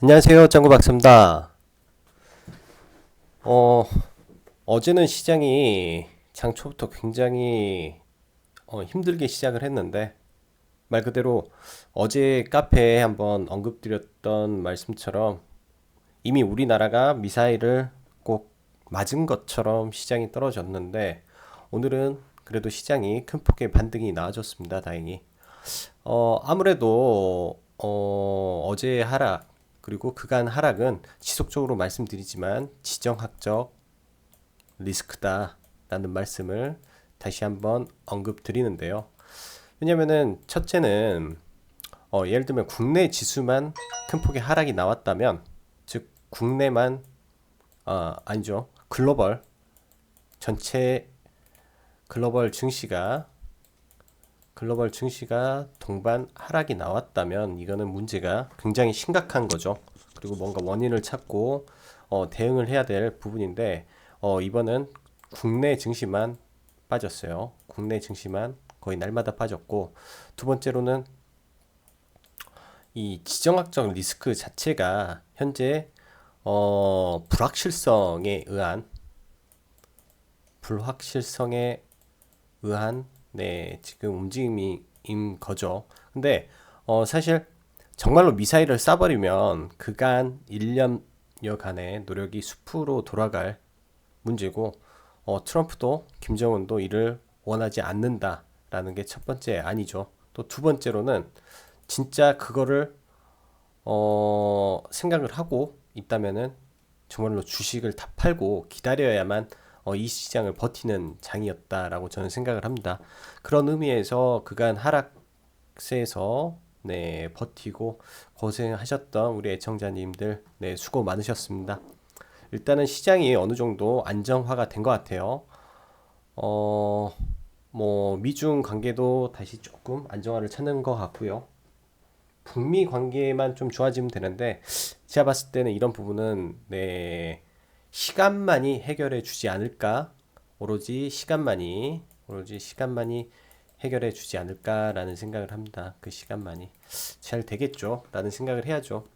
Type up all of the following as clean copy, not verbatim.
안녕하세요. 짱구 박사입니다. 어, 어제는 시장이 장 초부터 굉장히 힘들게 시작을 했는데, 말 그대로 어제 카페에 한번 언급드렸던 말씀처럼 이미 우리나라가 미사일을 꼭 맞은 것처럼 시장이 떨어졌는데, 오늘은 그래도 시장이 큰 폭의 반등이 나와줬습니다. 다행히. 아무래도 어제의 하락 그리고 그간 하락은 지속적으로 말씀드리지만 지정학적 리스크다라는 말씀을 다시 한번 언급드리는데요. 왜냐면은 첫째는 예를 들면 국내 지수만 큰 폭의 하락이 나왔다면, 즉 국내만 아니죠, 글로벌 전체 글로벌 증시가 동반 하락이 나왔다면 이거는 문제가 굉장히 심각한 거죠. 그리고 뭔가 원인을 찾고 대응을 해야 될 부분인데, 이번은 국내 증시만 빠졌어요. 국내 증시만 거의 날마다 빠졌고, 두 번째로는 이 지정학적 리스크 자체가 현재 불확실성에 의한 불확실성에 의한 지금 움직임인 거죠. 근데 사실 정말로 미사일을 쏴버리면 그간 1년여간의 노력이 숲으로 돌아갈 문제고, 트럼프도 김정은도 이를 원하지 않는다라는 게 첫 번째 아니죠. 또 두 번째로는 진짜 그거를 생각을 하고 있다면은 정말로 주식을 다 팔고 기다려야만 이 시장을 버티는 장이었다라고 저는 생각을 합니다. 그런 의미에서 그간 하락세에서 버티고 고생하셨던 우리 애청자님들 수고 많으셨습니다. 일단은 시장이 어느 정도 안정화가 된 것 같아요. 어, 뭐 미중 관계도 다시 조금 안정화를 찾는 것 같고요. 북미 관계만 좀 좋아지면 되는데, 제가 봤을 때는 이런 부분은 시간만이 해결해 주지 않을까, 오로지 시간만이 해결해 주지 않을까라는 생각을 합니다. 그 시간만이 잘 되겠죠 라는 생각을 해야죠.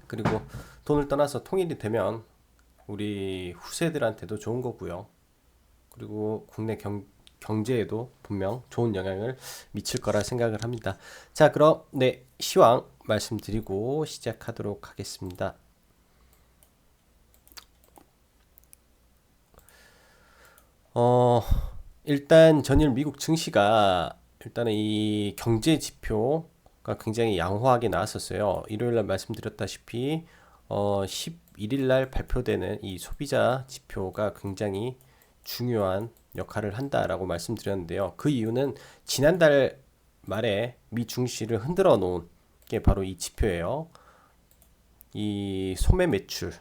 그리고 돈을 떠나서 통일이 되면 우리 후세들한테도 좋은 거고요. 그리고 국내 경제에도 분명 좋은 영향을 미칠 거라 생각을 합니다. 자, 그럼 시황 말씀드리고 시작하도록 하겠습니다. 어, 일단 전일 미국 증시가 일단은 이 경제 지표가 굉장히 양호하게 나왔었어요. 일요일 날 말씀드렸다시피 11일 날 발표되는 이 소비자 지표가 굉장히 중요한 역할을 한다라고 말씀드렸는데요. 그 이유는 지난달 말에 미 증시를 흔들어 놓은 게 바로 이 지표예요. 이 소매 매출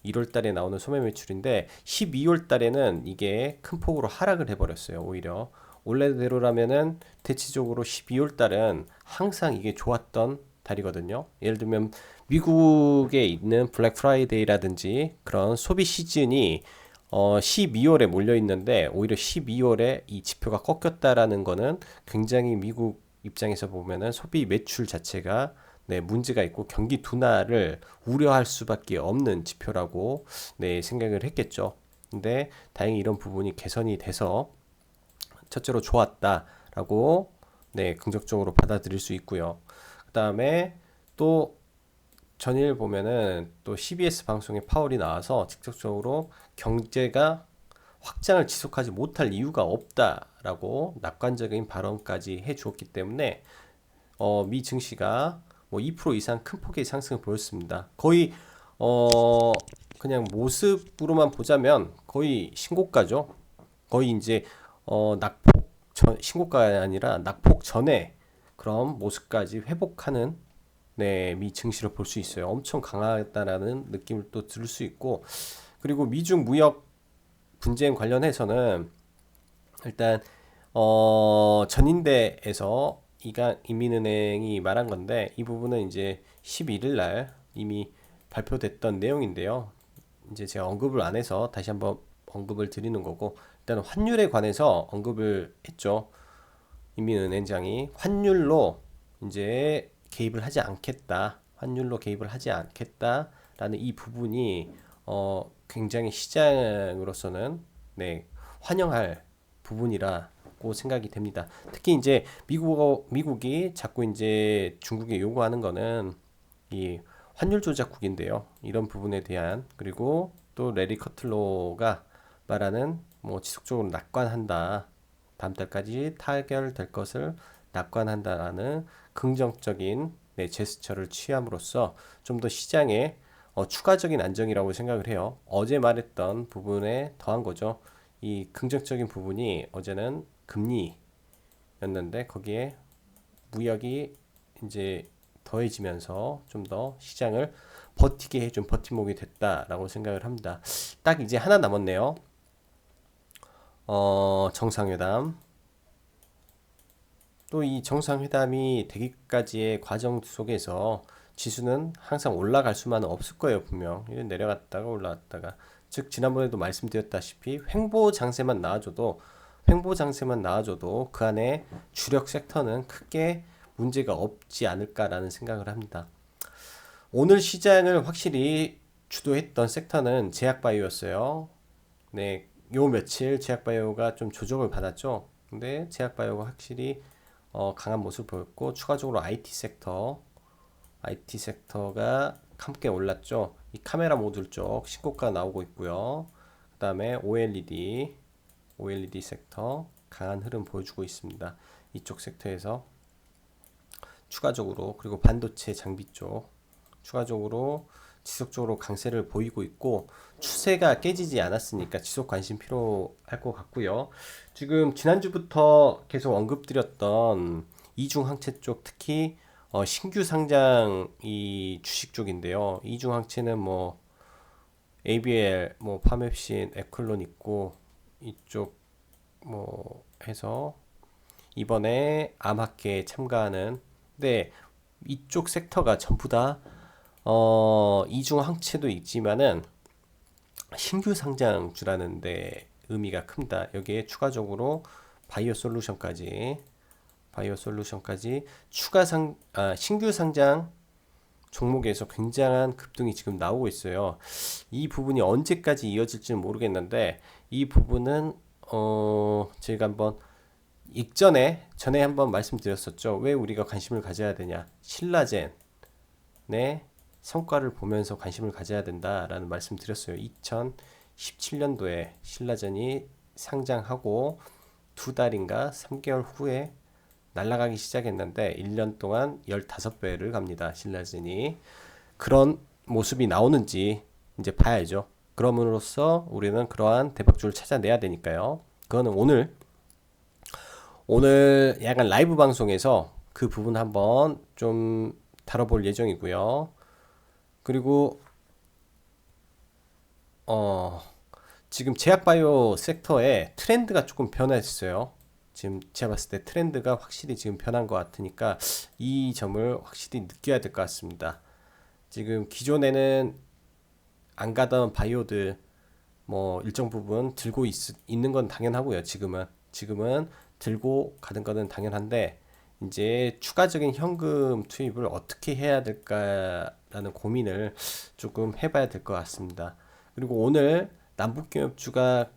1월 달에 나오는 소매 매출인데, 12월 달에는 이게 큰 폭으로 하락을 해버렸어요. 오히려 원래대로라면은 대체적으로 12월 달은 항상 이게 좋았던 달이거든요. 예를 들면 미국에 있는 블랙 프라이데이라든지 그런 소비 시즌이 12월에 몰려 있는데, 오히려 12월에 이 지표가 꺾였다라는 거는 굉장히 미국 입장에서 보면은 소비 매출 자체가 문제가 있고 경기 둔화를 우려할 수밖에 없는 지표라고 생각을 했겠죠. 근데 다행히 이런 부분이 개선이 돼서 첫째로 좋았다라고 긍정적으로 받아들일 수 있고요. 그다음에 또 전일 보면은 또 CBS 방송에 파월이 나와서 직접적으로 경제가 확장을 지속하지 못할 이유가 없다라고 낙관적인 발언까지 해 주었기 때문에 미 증시가 뭐 2% 이상 큰 폭의 상승을 보였습니다. 거의 어 그냥 모습으로만 보자면 거의 신고가죠. 거의 이제 낙폭 신고가가 아니라 낙폭 전에 그런 모습까지 회복하는 미 증시를 볼 수 있어요. 엄청 강하다라는 느낌을 또 들을 수 있고, 그리고 미중 무역 분쟁 관련해서는 일단 전인대에서 이민은행이 말한 건데, 이 부분은 이제 11일 날 이미 발표됐던 내용인데요. 이제 제가 언급을 안 해서 다시 한번 언급을 드리는 거고, 일단 환율에 관해서 언급을 했죠. 이민은행장이 환율로 이제 개입을 하지 않겠다. 환율로 개입을 하지 않겠다라는 이 부분이 굉장히 시장으로서는 네, 환영할 부분이라고 생각이 됩니다. 특히 이제 미국이 자꾸 이제 중국에 요구하는 거는 이 환율 조작국인데요. 이런 부분에 대한 그리고 또 레리 커틀로가 말하는 뭐 지속적으로 낙관한다. 다음 달까지 타결될 것을 낙관한다라는 긍정적인 네, 제스처를 취함으로써 좀 더 시장에 추가적인 안정이라고 생각을 해요. 어제 말했던 부분에 더한 거죠. 이 긍정적인 부분이 어제는 금리였는데 거기에 무역이 이제 더해지면서 좀 더 시장을 버티게 해준 버팀목이 됐다라고 생각을 합니다. 딱 이제 하나 남았네요. 정상회담. 또 이 정상회담이 되기까지의 과정 속에서 지수는 항상 올라갈 수만은 없을 거예요, 분명. 내려갔다가 올라갔다가. 즉, 지난번에도 말씀드렸다시피 횡보 장세만 나와줘도 그 안에 주력 섹터는 크게 문제가 없지 않을까라는 생각을 합니다. 오늘 시장을 확실히 주도했던 섹터는 제약바이오였어요. 네, 요 며칠 제약바이오가 좀 조정을 받았죠. 근데 제약바이오가 확실히 강한 모습을 보였고 추가적으로 IT 섹터가 함께 올랐죠. 이 카메라 모듈 쪽 신고가 나오고 있고요. 그 다음에 OLED 섹터 강한 흐름 보여주고 있습니다. 이쪽 섹터에서 추가적으로 그리고 반도체 장비 쪽 추가적으로 지속적으로 강세를 보이고 있고 추세가 깨지지 않았으니까 지속 관심 필요할 것 같고요. 지금 지난주부터 계속 언급드렸던 이중항체 쪽 특히 신규 상장 이 주식 쪽인데요. 이중항체는 뭐 ABL, 뭐 파맵신, 에클론 있고 이쪽 뭐 해서 이번에 암학회에 참가하는 근데 이쪽 섹터가 전부 다 이중 항체도 있지만은 신규 상장주라는데 의미가 큽니다. 여기에 추가적으로 바이오 솔루션까지 신규 상장 종목에서 굉장한 급등이 지금 나오고 있어요. 이 부분이 언제까지 이어질지는 모르겠는데 이 부분은 제가 한번 전에 한번 말씀드렸었죠. 왜 우리가 관심을 가져야 되냐? 신라젠의 성과를 보면서 관심을 가져야 된다라는 말씀 드렸어요. 2017년도에 신라젠이 상장하고 2달인가 3개월 후에 날아가기 시작했는데 1년 동안 15배를 갑니다. 신라젠이. 그런 모습이 나오는지 이제 봐야죠. 그럼으로써 우리는 그러한 대박줄을 찾아내야 되니까요. 그거는 오늘 약간 라이브 방송에서 그 부분 한번 좀 다뤄볼 예정이고요. 그리고 지금 제약바이오 섹터의 트렌드가 조금 변했어요. 지금 제가 봤을 때 트렌드가 확실히 지금 변한 것 같으니까 이 점을 확실히 느껴야 될 것 같습니다. 지금 기존에는 안 가던 바이오들 뭐 일정 부분 들고 있는 건 당연하고요. 지금은 들고 가는 거는 당연한데 이제 추가적인 현금 투입을 어떻게 해야 될까라는 고민을 조금 해봐야 될 것 같습니다. 그리고 오늘 남북경협주가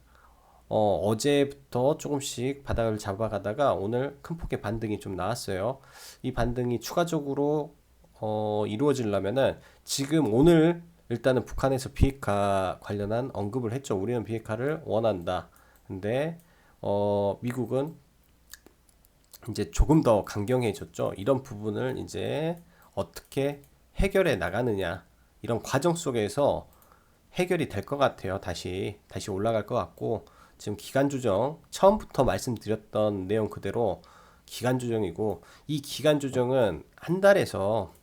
어제부터 조금씩 바닥을 잡아가다가 오늘 큰 폭의 반등이 좀 나왔어요. 이 반등이 추가적으로 이루어지려면은 지금 오늘 일단은 북한에서 비핵화 관련한 언급을 했죠. 우리는 비핵화를 원한다. 근데 미국은 이제 조금 더 강경해졌죠. 이런 부분을 이제 어떻게 해결해 나가느냐 이런 과정 속에서 해결이 될 것 같아요. 다시 올라갈 것 같고 지금 기간 조정 처음부터 말씀드렸던 내용 그대로 기간 조정이고 이 기간 조정은 한 달에서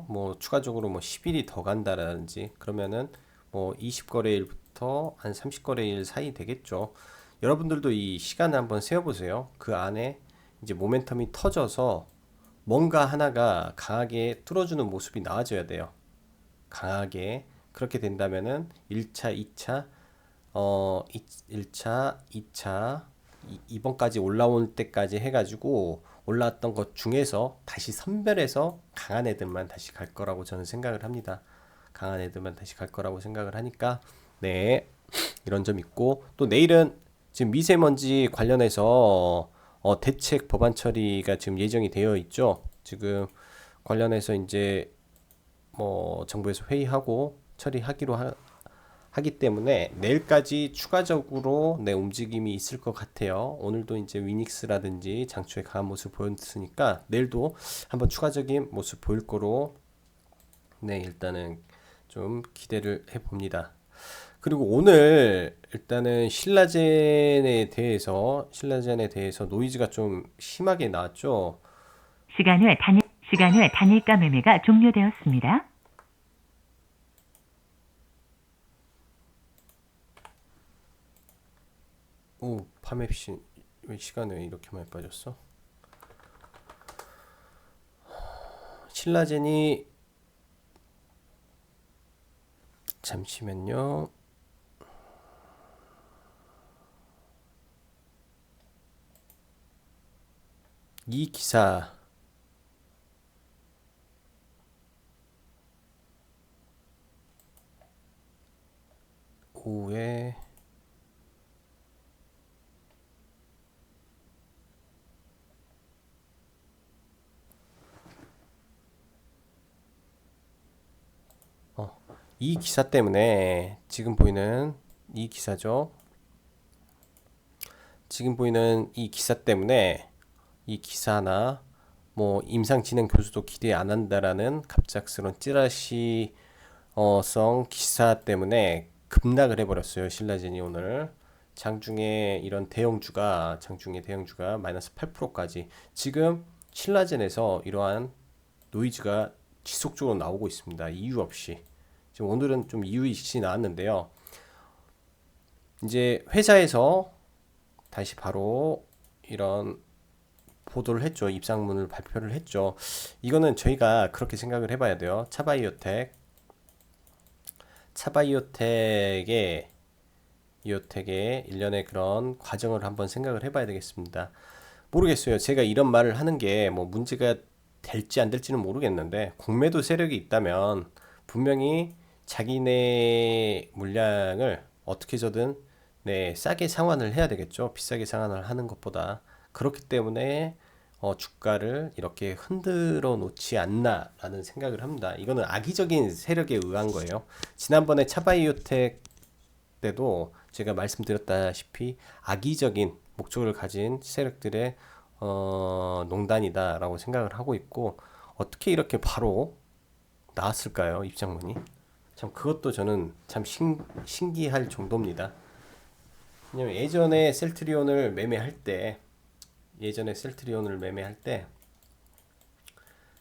뭐 추가적으로 뭐 10일이 더 간다라든지 그러면은 뭐 20거래일부터 한 30거래일 사이 되겠죠. 여러분들도 이 시간을 한번 세어보세요. 그 안에 이제 모멘텀이 터져서 뭔가 하나가 강하게 뚫어주는 모습이 나와줘야 돼요. 강하게 그렇게 된다면은 1차, 2차, 1차, 2차, 2번까지 올라올 때까지 해가지고 올라왔던 것 중에서 다시 선별해서 강한 애들만 다시 갈 거라고 저는 생각을 합니다. 강한 애들만 다시 갈 거라고 생각을 하니까 네, 이런 점 있고 또 내일은 지금 미세먼지 관련해서 대책 법안 처리가 지금 예정이 되어 있죠. 지금 관련해서 이제 뭐 정부에서 회의하고 처리하기로 하기 때문에 내일까지 추가적으로 내 움직임이 있을 것 같아요. 오늘도 이제 위닉스라든지 장초에 강한 모습 보였으니까 내일도 한번 추가적인 모습 보일 거로 네, 일단은 좀 기대를 해봅니다. 그리고 오늘 일단은 신라젠에 대해서 노이즈가 좀 심하게 나왔죠. 시간 외 단일가 매매가 종료되었습니다. 오, 파맵시 왜 시간에 이렇게 많이 빠졌어? 신라젠이 잠시만요. 이 기사 오후에 이 기사 때문에 지금 보이는 이 기사죠. 지금 보이는 이 기사 때문에 이 기사나 뭐 임상진흥 교수도 기대 안 한다라는 갑작스러운 찌라시성 기사 때문에 급락을 해버렸어요. 신라젠이 오늘 장중에 대형주가 마이너스 8%까지 지금 신라젠에서 이러한 노이즈가 지속적으로 나오고 있습니다. 이유 없이 지금 오늘은 좀 이유 있이 나왔는데요. 이제 회사에서 다시 바로 이런 보도를 했죠. 입장문을 발표를 했죠. 이거는 저희가 그렇게 생각을 해봐야 돼요. 차바이오텍의 일련의 그런 과정을 한번 생각을 해봐야 되겠습니다. 모르겠어요. 제가 이런 말을 하는 게 뭐 문제가 될지 안 될지는 모르겠는데 공매도 세력이 있다면 분명히 자기네 물량을 어떻게 해서든 네, 싸게 상환을 해야 되겠죠. 비싸게 상환을 하는 것보다. 그렇기 때문에 주가를 이렇게 흔들어 놓지 않나라는 생각을 합니다. 이거는 악의적인 세력에 의한 거예요. 지난번에 차바이오텍 때도 제가 말씀드렸다시피 악의적인 목적을 가진 세력들의 농단이다라고 생각을 하고 있고 어떻게 이렇게 바로 나왔을까요? 입장문이. 참 그것도 저는 참 신기할 정도입니다. 왜냐면 예전에 셀트리온을 매매할 때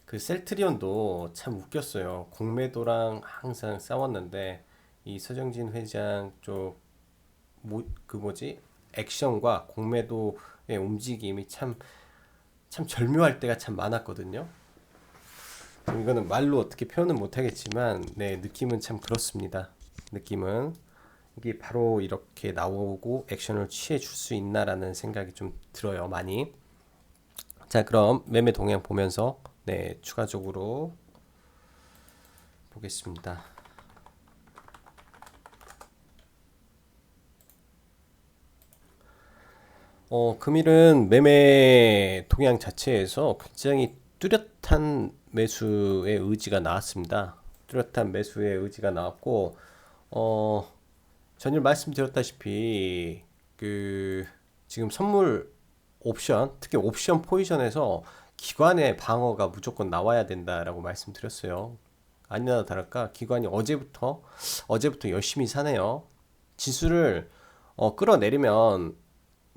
그 셀트리온도 참 웃겼어요. 공매도랑 항상 싸웠는데 이 서정진 회장 쪽 그 뭐지 액션과 공매도의 움직임이 참 절묘할 때가 참 많았거든요. 이거는 말로 어떻게 표현은 못하겠지만 네 느낌은 참 그렇습니다. 느낌은 이게 바로 이렇게 나오고 액션을 취해 줄 수 있나라는 생각이 좀 들어요. 많이. 자, 그럼 매매 동향 보면서 네 추가적으로 보겠습니다. 금일은 매매 동향 자체에서 굉장히 뚜렷한 매수의 의지가 나왔습니다. 뚜렷한 매수의 의지가 나왔고, 전일 말씀드렸다시피, 지금 선물 옵션, 특히 옵션 포지션에서 기관의 방어가 무조건 나와야 된다라고 말씀드렸어요. 아니나 다를까, 기관이 어제부터 열심히 사네요. 지수를 끌어내리면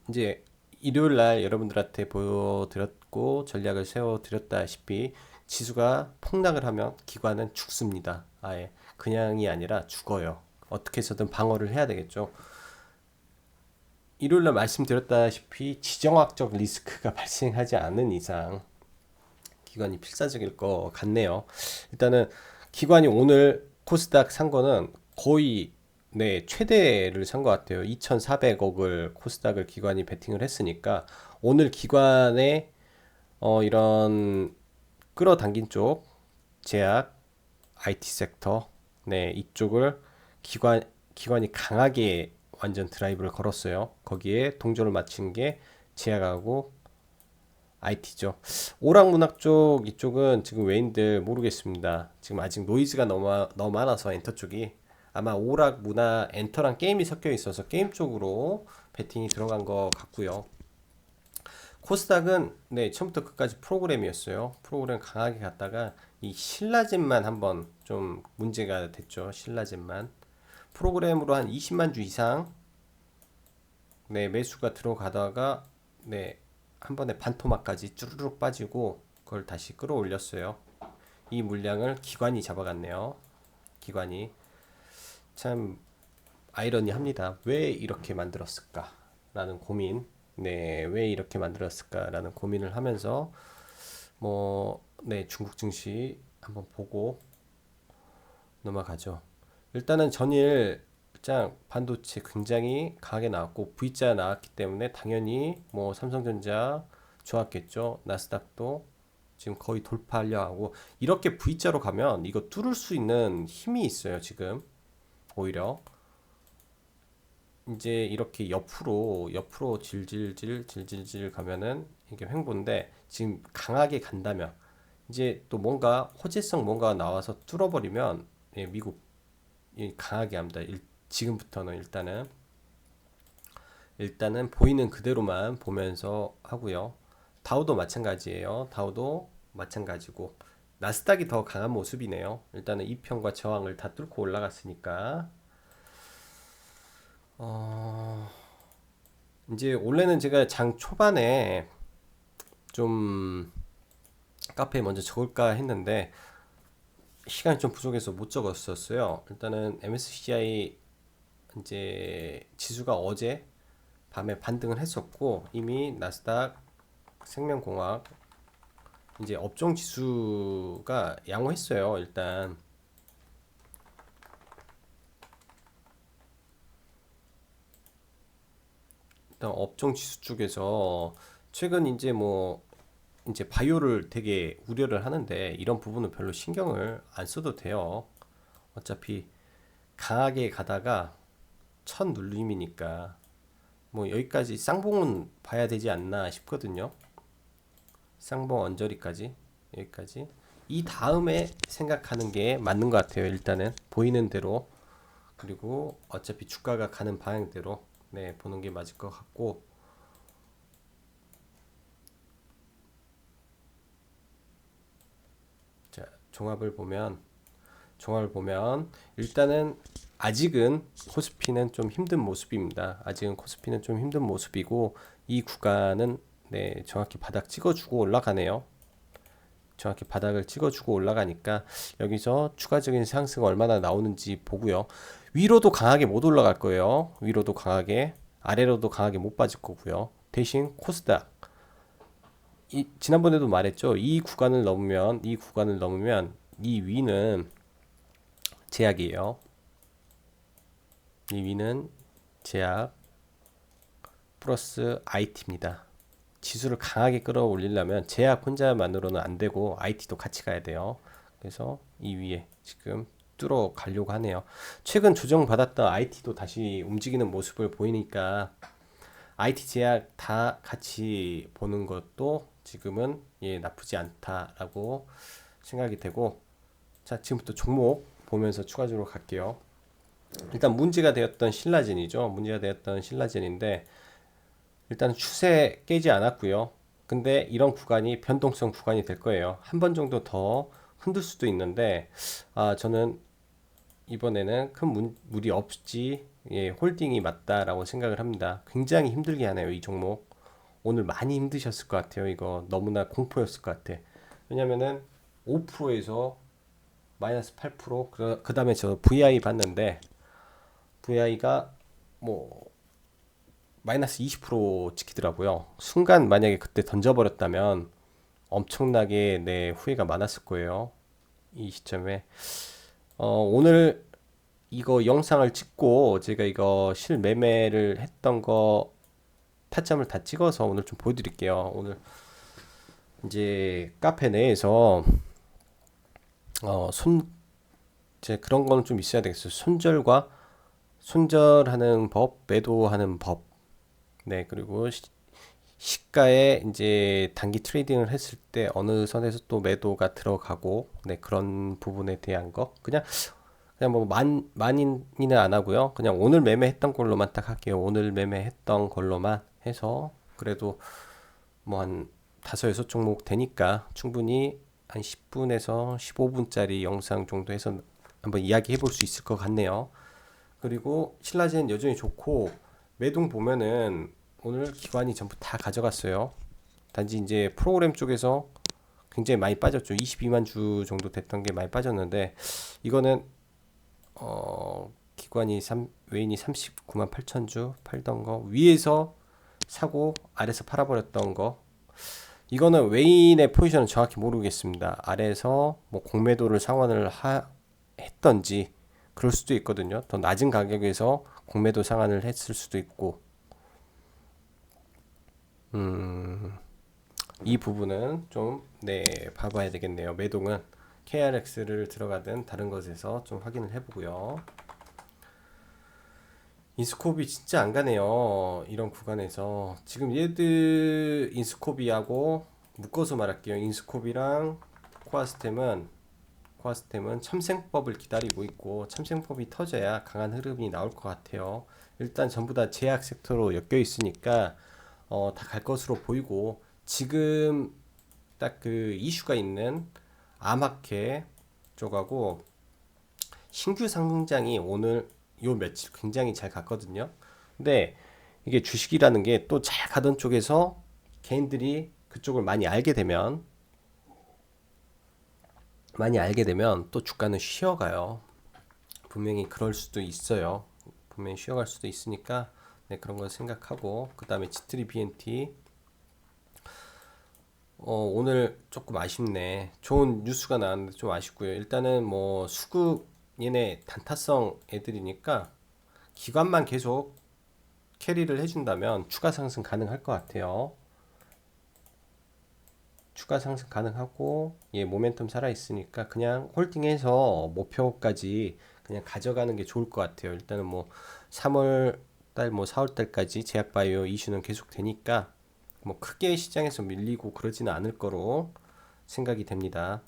이제 일요일 날 여러분들한테 보여드렸고 전략을 세워드렸다시피 지수가 폭락을 하면 기관은 죽습니다. 아예 그냥이 아니라 죽어요. 어떻게 해서든 방어를 해야 되겠죠. 일요일 날 말씀드렸다시피 지정학적 리스크가 발생하지 않는 이상 기관이 필사적일 것 같네요. 일단은 기관이 오늘 코스닥 산 거는 거의 네, 최대를 산 것 같아요. 2,400억을 코스닥을 기관이 베팅을 했으니까 오늘 기관의 이런 끌어당긴 쪽 제약, IT 섹터, 네, 이쪽을 기관이 강하게 완전 드라이브를 걸었어요. 거기에 동조를 맞춘 게 제약하고 IT죠. 오락문학 쪽 이쪽은 지금 왜인들 모르겠습니다. 지금 아직 노이즈가 너무 많아서 엔터 쪽이 아마 오락문화 엔터랑 게임이 섞여 있어서 게임 쪽으로 베팅이 들어간 것 같고요. 코스닥은 네 처음부터 끝까지 프로그램이었어요. 프로그램 강하게 갔다가 이 신라젠만 한번 좀 문제가 됐죠. 신라젠만 프로그램으로 한 20만 주 이상 네 매수가 들어가다가 네 한 번에 반토막까지 쭈르륵 빠지고 그걸 다시 끌어올렸어요. 이 물량을 기관이 잡아갔네요. 기관이 참 아이러니합니다. 왜 이렇게 만들었을까라는 고민. 네, 왜 이렇게 만들었을까라는 고민을 하면서 중국 증시 한번 보고 넘어가죠. 일단은 전일 반도체 굉장히 강하게 나왔고 V자 나왔기 때문에 당연히 삼성전자 좋았겠죠. 나스닥도 지금 거의 돌파하려 하고 이렇게 V자로 가면 이거 뚫을 수 있는 힘이 있어요. 지금 오히려 이제 이렇게 옆으로 질질질 가면은 이게 횡보인데 지금 강하게 간다면 이제 또 뭔가 호재성 뭔가 나와서 뚫어버리면 미국 강하게 합니다. 지금부터는 일단은 보이는 그대로만 보면서 하고요. 다우도 마찬가지예요. 다우도 마찬가지고 나스닥이 더 강한 모습이네요. 일단은 이평과 저항을 다 뚫고 올라갔으니까 이제 원래는 제가 장 초반에 좀 카페에 먼저 적을까 했는데 시간이 좀 부족해서 못 적었었어요. 일단은 MSCI 이제 지수가 어제 밤에 반등을 했었고 이미 나스닥 생명공학 이제 업종 지수가 양호했어요. 일단 업종 지수 쪽에서 최근 이제 바이오를 되게 우려를 하는데 이런 부분은 별로 신경을 안 써도 돼요. 어차피 강하게 가다가 첫 눌림이니까 여기까지 쌍봉은 봐야 되지 않나 싶거든요. 쌍봉 언저리까지 여기까지 이 다음에 생각하는 게 맞는 것 같아요. 일단은 보이는 대로 그리고 어차피 주가가 가는 방향대로 보는 게 맞을 것 같고 자 종합을 보면 일단은 아직은 코스피는 좀 힘든 모습입니다. 아직은 코스피는 좀 힘든 모습이고 이 구간은 정확히 바닥 찍어주고 올라가네요. 정확히 바닥을 찍어주고 올라가니까 여기서 추가적인 상승 얼마나 나오는지 보고요. 위로도 강하게 못 올라갈 거예요. 위로도 강하게 아래로도 강하게 못 빠질 거고요. 대신 코스닥 지난번에도 말했죠. 이 구간을 넘으면 이 위는 제약이에요. 이 위는 제약 플러스 IT입니다. 지수를 강하게 끌어올리려면 제약 혼자만으로는 안 되고 IT도 같이 가야 돼요. 그래서 이 위에 지금 뚫어 가려고 하네요. 최근 조정받았던 IT도 다시 움직이는 모습을 보이니까 IT 제약 다 같이 보는 것도 지금은 나쁘지 않다라고 생각이 되고 자 지금부터 종목 보면서 추가적으로 갈게요. 일단 문제가 되었던 신라젠이죠. 문제가 되었던 신라젠인데 일단 추세 깨지 않았고요. 근데 이런 구간이 변동성 구간이 될 거예요. 한 번 정도 더 흔들 수도 있는데 저는 이번에는 큰 무리 없이 홀딩이 맞다라고 생각을 합니다. 굉장히 힘들게 하네요. 이 종목 오늘 많이 힘드셨을 것 같아요. 이거 너무나 공포였을 것 같아. 왜냐면은 5%에서 마이너스 8%, 그 다음에 저 VI 봤는데 VI가 마이너스 20% 찍히더라고요. 순간 만약에 그때 던져버렸다면 엄청나게 후회가 많았을 거예요. 이 시점에 오늘 이거 영상을 찍고 제가 이거 실매매를 했던 거 타점을 다 찍어서 오늘 좀 보여드릴게요. 오늘 이제 카페 내에서 손 이제 그런 거는 좀 있어야 되겠어요. 손절하는 법, 매도하는 법. 네, 그리고 시가에 이제 단기 트레이딩을 했을 때 어느 선에서 또 매도가 들어가고, 네, 그런 부분에 대한 거. 그냥 뭐 많이는 안 하고요. 그냥 오늘 매매했던 걸로만 딱 할게요. 오늘 매매했던 걸로만 해서 그래도 뭐 한 다섯 여섯 종목 되니까 충분히 한 10분에서 15분짜리 영상 정도 해서 한번 이야기해 볼 수 있을 것 같네요. 그리고 신라젠 여전히 좋고 매동 보면은 오늘 기관이 전부 다 가져갔어요. 단지 이제 프로그램 쪽에서 굉장히 많이 빠졌죠. 22만 주 정도 됐던 게 많이 빠졌는데 이거는 기관이 외인이 39만 8천 주 팔던 거 위에서 사고 아래서 팔아버렸던 거 이거는 외인의 포지션은 정확히 모르겠습니다. 아래에서 뭐 공매도를 상환을 했던지 그럴 수도 있거든요. 더 낮은 가격에서 공매도 상환을 했을 수도 있고 이 부분은 좀 네, 봐봐야 되겠네요. 매동은 KRX를 들어가든 다른 것에서 좀 확인을 해보고요. 인스코비 진짜 안 가네요. 이런 구간에서 지금 얘들 인스코비하고 묶어서 말할게요. 인스코비랑 코아스템은 참생법을 기다리고 있고 참생법이 터져야 강한 흐름이 나올 것 같아요. 일단 전부 다 제약 섹터로 엮여 있으니까 다 갈 것으로 보이고 지금 딱 그 이슈가 있는 아마케 쪽하고 신규 상장이 오늘 요 며칠 굉장히 잘 갔거든요. 근데 이게 주식이라는 게 또 잘 가던 쪽에서 개인들이 그쪽을 많이 알게 되면 또 주가는 쉬어가요. 분명히 그럴 수도 있어요. 분명히 쉬어갈 수도 있으니까 네, 그런 걸 생각하고 그 다음에 G3 BNT 오늘 조금 아쉽네. 좋은 뉴스가 나왔는데 좀 아쉽고요. 일단은 뭐 수급 얘네 단타성 애들이니까 기관만 계속 캐리를 해준다면 추가 상승 가능할 것 같아요. 추가 상승 가능하고 얘 모멘텀 살아 있으니까 그냥 홀딩해서 목표까지 그냥 가져가는 게 좋을 것 같아요. 일단은 뭐 3월 달 뭐 4월 달까지 제약바이오 이슈는 계속 되니까 뭐 크게 시장에서 밀리고 그러지는 않을 거로 생각이 됩니다.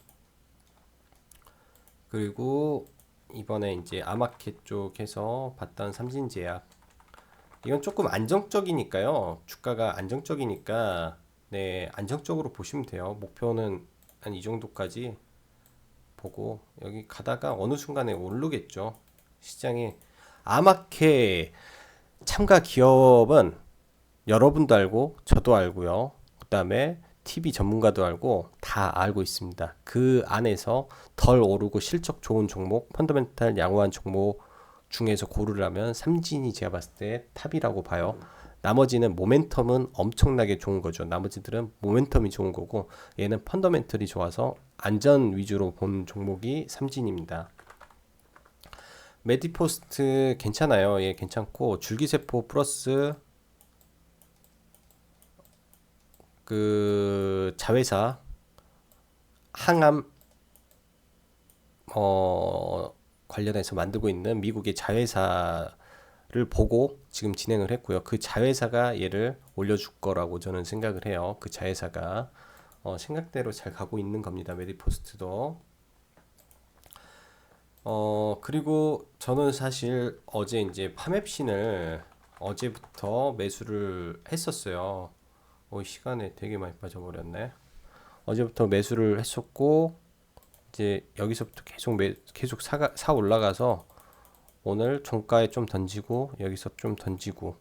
그리고 이번에 이제 아마켓 쪽에서 봤던 삼진제약 이건 조금 안정적이니까요. 주가가 안정적이니까 네, 안정적으로 보시면 돼요. 목표는 한 이 정도까지 보고 여기 가다가 어느 순간에 오르겠죠. 시장에 아마케 참가 기업은 여러분도 알고 저도 알고요. 그다음에 TV 전문가도 알고 다 알고 있습니다. 그 안에서 덜 오르고 실적 좋은 종목, 펀더멘탈 양호한 종목 중에서 고르라면 삼진이 제가 봤을 때 탑이라고 봐요. 나머지는 모멘텀은 엄청나게 좋은 거죠. 나머지들은 모멘텀이 좋은 거고 얘는 펀더멘털이 좋아서 안전 위주로 본 종목이 삼진입니다. 메디포스트 괜찮아요. 예, 괜찮고 줄기세포 플러스 그 자회사 항암 관련해서 만들고 있는 미국의 자회사를 보고 지금 진행을 했고요. 그 자회사가 얘를 올려줄 거라고 저는 생각을 해요. 그 자회사가 생각대로 잘 가고 있는 겁니다. 메디포스트도. 그리고 저는 사실 어제 이제 파맵신을 어제부터 매수를 했었어요. 시간에 되게 많이 빠져버렸네. 어제부터 매수를 했었고 이제 여기서부터 계속 사 올라가서 오늘 종가에 좀 던지고 여기서 좀 던지고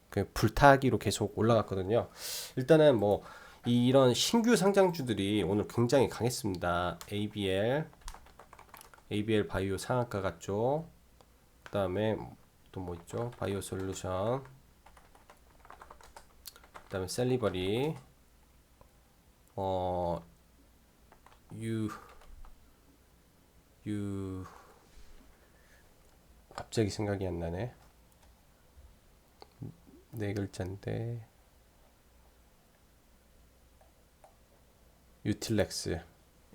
그 불타기로 계속 올라갔거든요. 일단은 뭐 이런 신규 상장주들이 오늘 굉장히 강했습니다. ABL 바이오 상한가 같죠. 그다음에 또 뭐 있죠? 바이오 솔루션. 그다음에 셀리버리. 어, 유 갑자기 생각이 안 나네. 네, 4글자인데 유틸렉스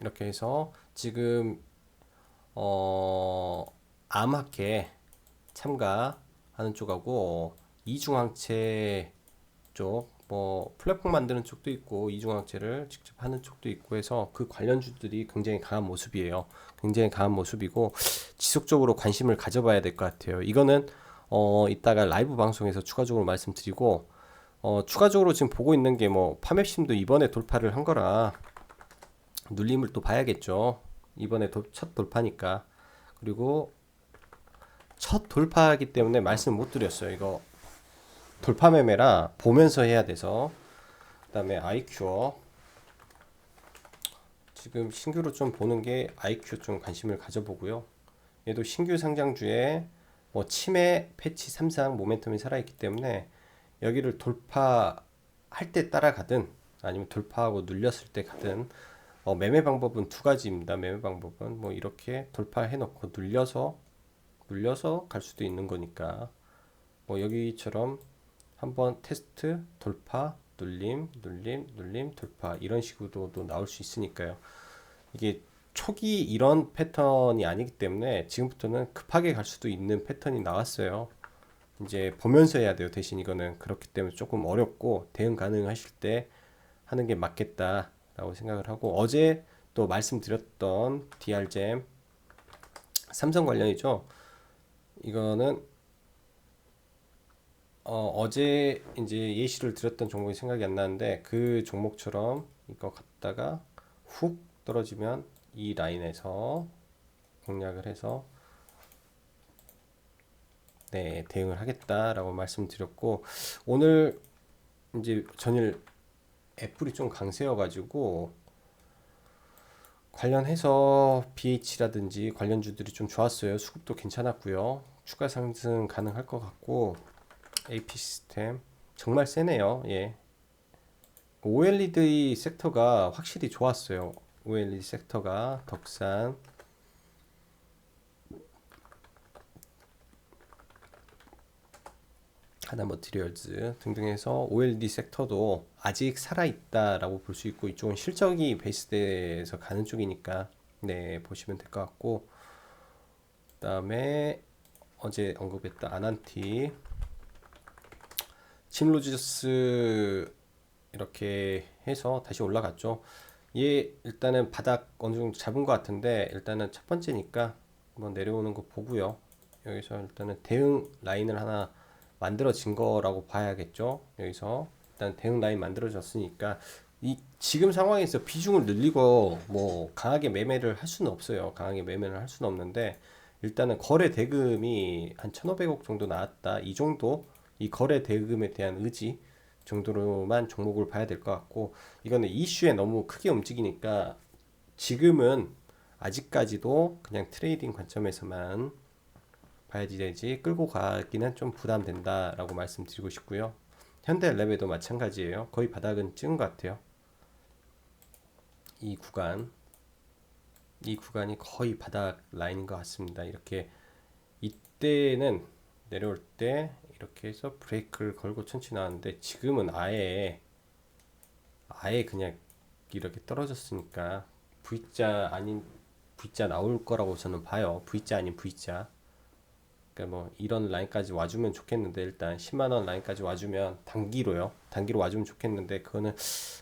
이렇게 해서 지금 어, 암학회 참가하는 쪽하고 이중항체 쪽, 뭐 플랫폼 만드는 쪽도 있고 이중항체를 직접 하는 쪽도 있고 해서 그 관련주들이 굉장히 강한 모습이에요. 굉장히 강한 모습이고 지속적으로 관심을 가져봐야 될 것 같아요. 이거는 이따가 라이브 방송에서 추가적으로 말씀드리고 추가적으로 지금 보고 있는 게 뭐 파맵심도 이번에 돌파를 한 거라 눌림을 또 봐야겠죠. 이번에 첫 돌파니까. 그리고 첫 돌파하기 때문에 말씀 못 드렸어요. 이거 돌파 매매라 보면서 해야 돼서. 그다음에 아이큐어 지금 신규로 좀 보는 게 아이큐 좀 관심을 가져보고요. 얘도 신규 상장주에 뭐 치매 패치 3상 모멘텀이 살아있기 때문에 여기를 돌파할 때 따라가든 아니면 돌파하고 눌렸을 때 가든 매매 방법은 두 가지입니다. 매매 방법은 뭐 이렇게 돌파해 놓고 눌려서 갈 수도 있는 거니까 뭐 여기처럼 한번 테스트 돌파 눌림 돌파 이런 식으로도 나올 수 있으니까요. 이게 초기 이런 패턴이 아니기 때문에 지금부터는 급하게 갈 수도 있는 패턴이 나왔어요. 이제 보면서 해야 돼요. 대신 이거는 그렇기 때문에 조금 어렵고 대응 가능하실 때 하는 게 맞겠다라고 생각을 하고 어제 또 말씀드렸던 DR잼 삼성 관련이죠. 이거는 어제 이제 예시를 드렸던 종목이 생각이 안 나는데 그 종목처럼 이거 갔다가 훅 떨어지면 이 라인에서 공략을 해서 네, 대응을 하겠다라고 말씀드렸고 오늘 이제 전일 애플이 좀 강세여 가지고 관련해서 BH라든지 관련주들이 좀 좋았어요. 수급도 괜찮았고요. 추가 상승 가능할 것 같고 AP 시스템 정말 세네요. 예. OLED 섹터가 확실히 좋았어요. OLED 섹터가 덕산 하나 머티리얼즈 등등 해서 OLED 섹터도 아직 살아있다라고 볼 수 있고 이쪽은 실적이 베이스돼서 가는 쪽이니까 네 보시면 될 것 같고 그다음에 어제 언급했던 아난티 침로지스 이렇게 해서 다시 올라갔죠. 얘 일단은 바닥 어느 정도 잡은 것 같은데 일단은 첫 번째니까 한번 내려오는 거 보고요. 여기서 일단은 대응 라인을 하나 만들어진 거라고 봐야겠죠. 여기서 일단 대응 라인 만들어졌으니까 이 지금 상황에서 비중을 늘리고 뭐 강하게 매매를 할 수는 없어요. 강하게 매매를 할 수는 없는데 일단은 거래 대금이 한 1,500억 정도 나왔다. 이 정도 이 거래 대금에 대한 의지 정도로만 종목을 봐야 될 것 같고 이거는 이슈에 너무 크게 움직이니까 지금은 아직까지도 그냥 트레이딩 관점에서만 봐야지 되지 끌고 가기는 좀 부담된다라고 말씀드리고 싶고요. 현대랩에도 마찬가지예요. 거의 바닥은 찍은 것 같아요. 이 구간이 거의 바닥 라인인 것 같습니다. 이렇게 이때는 내려올 때 이렇게 해서 브레이크를 걸고 천천히 나왔는데 지금은 아예 그냥 이렇게 떨어졌으니까 V자 아닌 V자 나올 거라고 저는 봐요. V자 아닌 V자. 그러니까 뭐 이런 라인까지 와주면 좋겠는데 일단 10만 원 라인까지 와주면 단기로 와주면 좋겠는데 그거는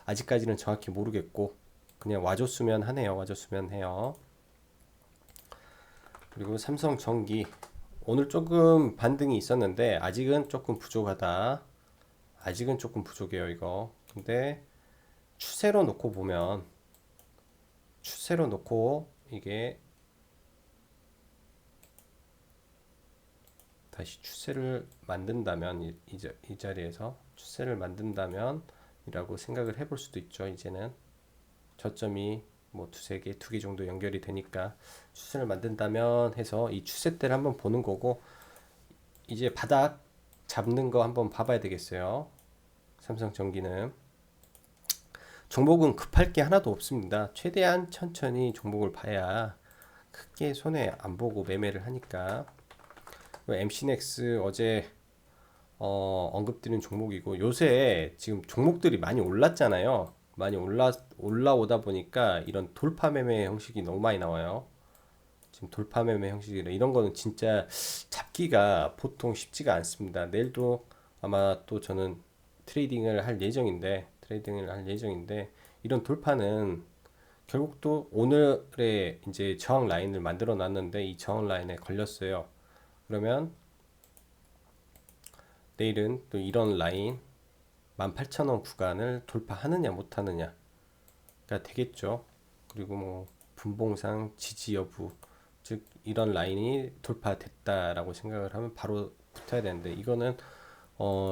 아직까지는 정확히 모르겠고 그냥 와줬으면 하네요. 와줬으면 해요. 그리고 삼성전기 오늘 조금 반등이 있었는데 아직은 조금 부족하다. 아직은 조금 부족해요 이거. 근데 추세로 놓고 보면 추세로 놓고 이게 다시 추세를 만든다면 이 자리에서 추세를 만든다면 이라고 생각을 해볼 수도 있죠. 이제는 저점이 뭐 두세 개, 두 개 정도 연결이 되니까 추세를 만든다면 해서 이 추세대를 한번 보는 거고 이제 바닥 잡는 거 한번 봐봐야 되겠어요. 삼성전기는 종목은 급할 게 하나도 없습니다. 최대한 천천히 종목을 봐야 크게 손해 안 보고 매매를 하니까 MC넥스 어제 언급드린 종목이고 요새 지금 종목들이 많이 올랐잖아요. 많이 올라오다 보니까 이런 돌파 매매 형식이 너무 많이 나와요. 지금 돌파 매매 형식이라 이런 거는 진짜 잡기가 보통 쉽지가 않습니다. 내일도 아마 또 저는 트레이딩을 할 예정인데 이런 돌파는 결국 또 오늘의 이제 저항 라인을 만들어 놨는데 이 저항 라인에 걸렸어요. 그러면 내일은 또 이런 라인 18,000원 구간을 돌파하느냐 못하느냐가 되겠죠. 그리고 뭐 분봉상 지지 여부, 즉 이런 라인이 돌파됐다라고 생각을 하면 바로 붙어야 되는데 이거는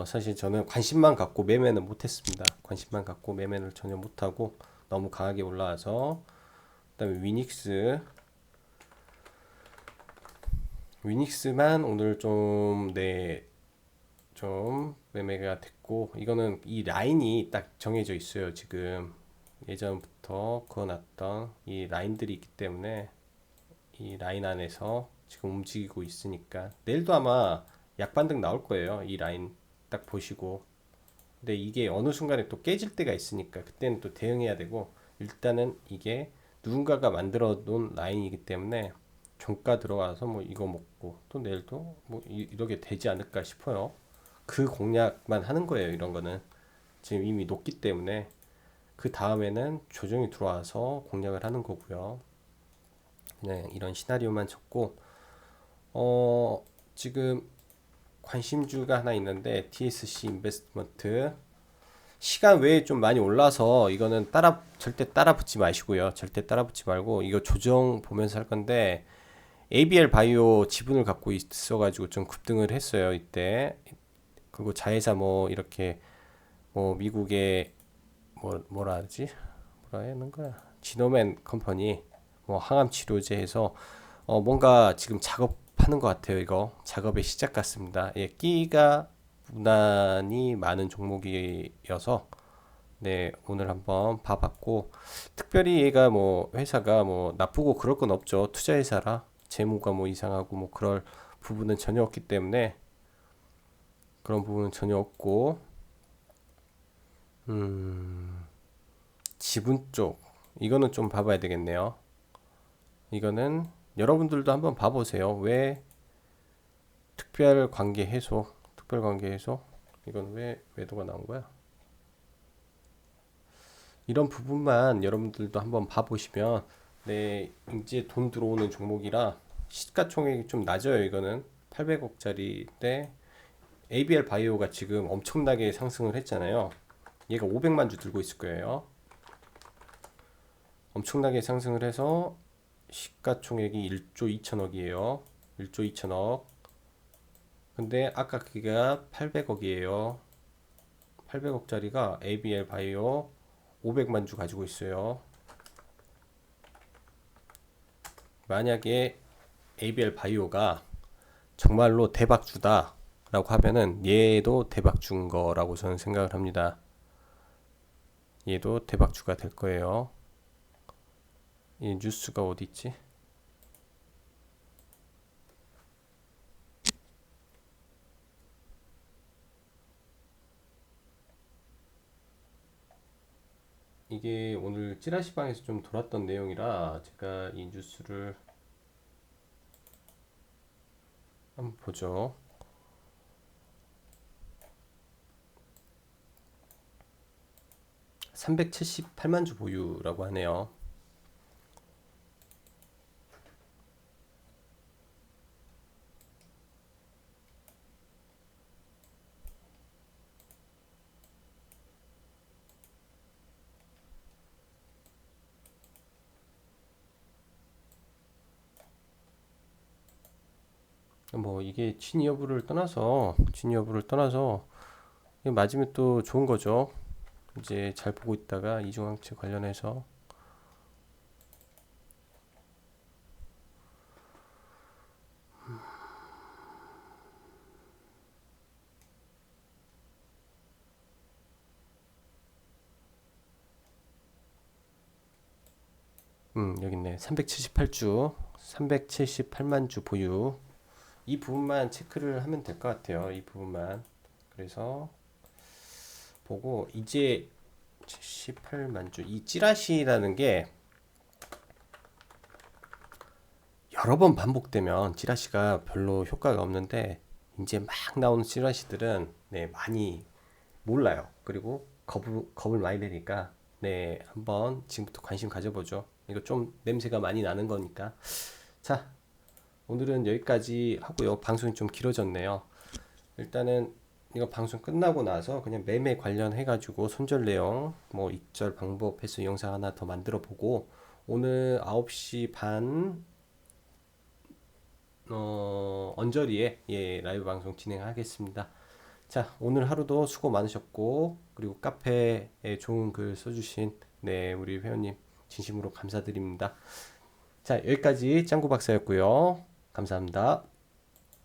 사실 저는 관심만 갖고 매매는 못했습니다. 관심만 갖고 매매를 전혀 못하고 너무 강하게 올라와서 그다음에 위닉스만 오늘 좀 매매가 됐고 이거는 이 라인이 딱 정해져 있어요. 지금 예전부터 그어놨던 이 라인들이 있기 때문에 이 라인 안에서 지금 움직이고 있으니까 내일도 아마 약반등 나올 거예요. 이 라인 딱 보시고 근데 이게 어느 순간에 또 깨질 때가 있으니까 그때는 또 대응해야 되고 일단은 이게 누군가가 만들어 놓은 라인이기 때문에 종가 들어가서 뭐 이거 먹고 또 내일도 뭐 이렇게 되지 않을까 싶어요. 그 공략만 하는 거예요. 이런 거는 지금 이미 높기 때문에 그 다음에는 조정이 들어와서 공략을 하는 거고요. 그냥 이런 시나리오만 쳤고 지금 관심주가 하나 있는데 TSC 인베스트먼트 시간 외에 좀 많이 올라서 이거는 절대 따라 붙지 마시고요. 절대 따라 붙지 말고 이거 조정 보면서 할 건데 ABL 바이오 지분을 갖고 있어가지고 좀 급등을 했어요 이때. 그리고 자회사 뭐 이렇게 뭐 미국의 뭐라 하지? 뭐라 하는 거야? 지노맨 컴퍼니 뭐 항암 치료제 해서 뭔가 지금 작업하는 것 같아요. 이거 작업의 시작 같습니다. 예, 끼가 무난히 많은 종목이어서 네 오늘 한번 봐봤고 특별히 얘가 뭐 회사가 뭐 나쁘고 그럴 건 없죠. 투자회사라 재무가 뭐 이상하고 뭐 그럴 부분은 전혀 없기 때문에 그런 부분은 전혀 없고 지분 쪽 이거는 좀 봐봐야 되겠네요. 이거는 여러분들도 한번 봐보세요. 왜 특별 관계 해소 이건 왜 매도가 나온 거야? 이런 부분만 여러분들도 한번 봐보시면 네 이제 돈 들어오는 종목이라 시가총액이 좀 낮아요. 이거는 800억짜리인데 ABL 바이오가 지금 엄청나게 상승을 했잖아요. 얘가 500만 주 들고 있을 거예요. 엄청나게 상승을 해서 시가총액이 1조 2천억이에요. 1조 2천억. 근데 아까 그게가 800억이에요. 800억짜리가 ABL 바이오 500만 주 가지고 있어요. 만약에 ABL 바이오가 정말로 대박주다 라고 하면은 얘도 대박주인 거라고 저는 생각을 합니다. 얘도 대박주가 될 거예요. 이 뉴스가 어디 있지? 이게 오늘 찌라시방에서 좀 돌았던 내용이라 제가 이 뉴스를 한번 보죠. 378만 주 보유라고 하네요. 뭐 이게 진위 여부를 떠나서 이게 맞으면 또 좋은 거죠. 이제 잘 보고 있다가 이중항체 관련해서 여기 있네. 378주 378만 주 보유 이 부분만 체크를 하면 될 것 같아요. 이 부분만 그래서 보고 이제 78만 주. 이 찌라시라는 게 여러 번 반복되면 찌라시가 별로 효과가 없는데 이제 막 나오는 찌라시들은 네, 많이 몰라요. 그리고 겁을 많이 내니까 네, 한번 지금부터 관심 가져보죠. 이거 좀 냄새가 많이 나는 거니까. 자, 오늘은 여기까지 하고요. 방송이 좀 길어졌네요. 일단은 이거 방송 끝나고 나서 그냥 매매 관련해 가지고 손절 내용 뭐 입절 방법 해서 영상 하나 더 만들어 보고 오늘 9시 반 언저리에 예, 라이브 방송 진행하겠습니다. 자, 오늘 하루도 수고 많으셨고 그리고 카페에 좋은 글 써주신 네, 우리 회원님 진심으로 감사드립니다. 자, 여기까지 짱구 박사였고요. 감사합니다.